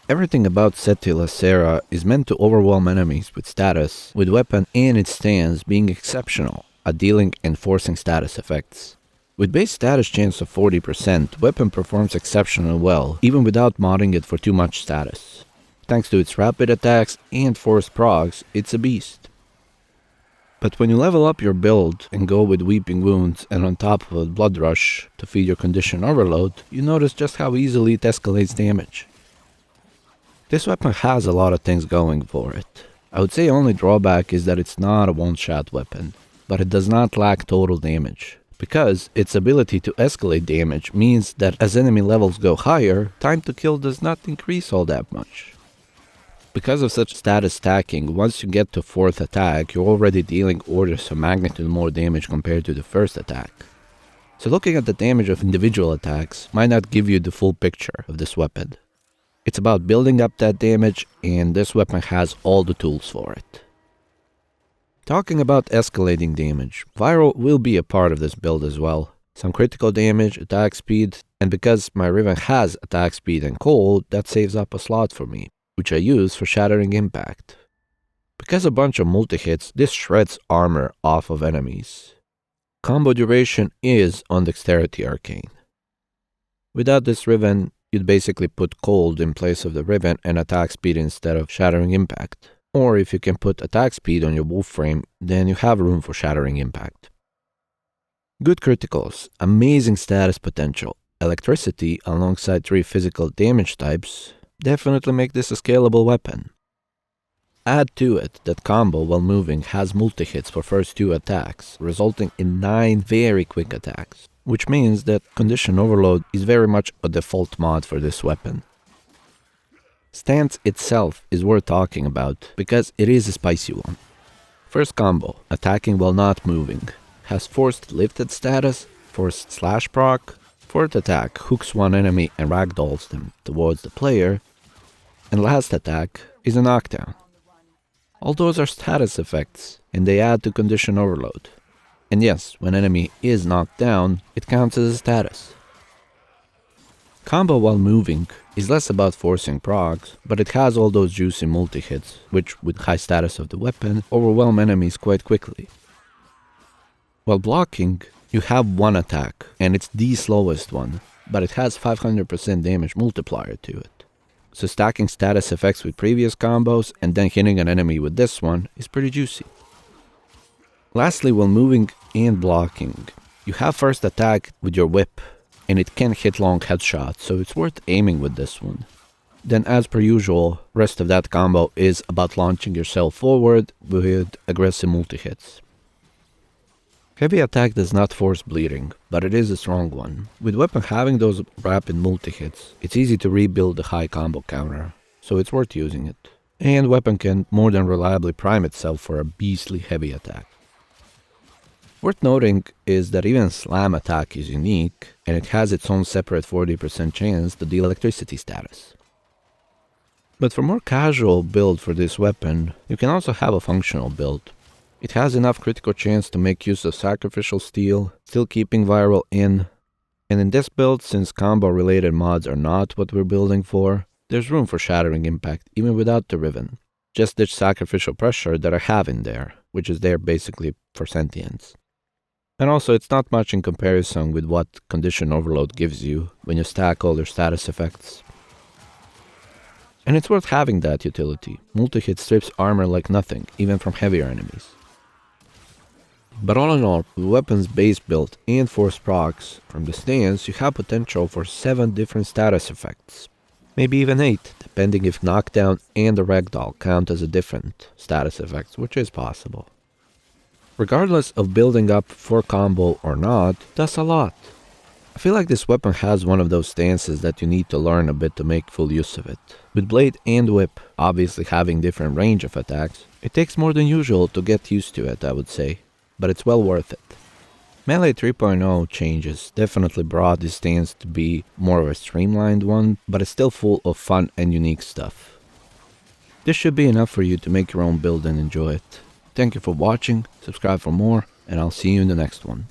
Everything about Ceti Lacera is meant to overwhelm enemies with status, with weapon and its stance being exceptional at dealing and forcing status effects. With base status chance of 40%, weapon performs exceptionally well, even without modding it for too much status. Thanks to its rapid attacks and forced procs, it's a beast. But when you level up your build and go with Weeping Wounds and on top of a Blood Rush to feed your Condition Overload, you notice just how easily it escalates damage. This weapon has a lot of things going for it. I would say only drawback is that it's not a one-shot weapon, but it does not lack total damage, because its ability to escalate damage means that as enemy levels go higher, time to kill does not increase all that much. Because of such status stacking, once you get to 4th attack, you're already dealing orders of magnitude more damage compared to the first attack. So looking at the damage of individual attacks might not give you the full picture of this weapon. It's about building up that damage, and this weapon has all the tools for it. Talking about escalating damage, Viral will be a part of this build as well. Some critical damage, attack speed, and because my Riven has attack speed and cold, that saves up a slot for me, which I use for Shattering Impact. Because a bunch of multi-hits, this shreds armor off of enemies. Combo duration is on Dexterity Arcane. Without this Riven, you'd basically put cold in place of the Riven and attack speed instead of Shattering Impact. Or if you can put attack speed on your wolf frame, then you have room for Shattering Impact. Good criticals, amazing status potential, electricity alongside 3 physical damage types definitely make this a scalable weapon. Add to it that combo while moving has multi-hits for first 2 attacks, resulting in 9 very quick attacks, which means that Condition Overload is very much a default mod for this weapon. Stance itself is worth talking about because it is a spicy one. First combo, attacking while not moving, has forced lifted status, forced slash proc, 4th attack hooks one enemy and ragdolls them towards the player, and last attack is a knockdown. All those are status effects, and they add to Condition Overload. And yes, when enemy is knocked down, it counts as a status. Combo while moving is less about forcing procs, but it has all those juicy multi-hits, which, with high status of the weapon, overwhelm enemies quite quickly. While blocking, you have one attack, and it's the slowest one, but it has 500% damage multiplier to it. So stacking status effects with previous combos and then hitting an enemy with this one is pretty juicy. Lastly, while moving and blocking, you have first attack with your whip, and it can hit long headshots, so it's worth aiming with this one. Then as per usual, rest of that combo is about launching yourself forward with aggressive multi-hits. Heavy attack does not force bleeding, but it is a strong one. With weapon having those rapid multi-hits, it's easy to rebuild the high combo counter, so it's worth using it. And weapon can more than reliably prime itself for a beastly heavy attack. Worth noting is that even slam attack is unique, and it has its own separate 40% chance to deal electricity status. But for more casual build for this weapon, you can also have a functional build. It has enough critical chance to make use of Sacrificial Steel, still keeping Viral in, and in this build, since combo related mods are not what we're building for, there's room for Shattering Impact even without the Riven. Just ditch Sacrificial Pressure that I have in there, which is there basically for sentience. And also, it's not much in comparison with what Condition Overload gives you when you stack all your status effects. And it's worth having that utility. Multi-hit strips armor like nothing, even from heavier enemies. But all in all, with weapons base build and force procs from the stance, you have potential for 7 different status effects. Maybe even 8, depending if knockdown and the ragdoll count as a different status effects, which is possible. Regardless of building up for combo or not, that's a lot. I feel like this weapon has one of those stances that you need to learn a bit to make full use of it. With blade and whip obviously having different range of attacks, it takes more than usual to get used to it, I would say, but it's well worth it. Melee 3.0 changes definitely brought this stance to be more of a streamlined one, but it's still full of fun and unique stuff. This should be enough for you to make your own build and enjoy it. Thank you for watching, subscribe for more, and I'll see you in the next one.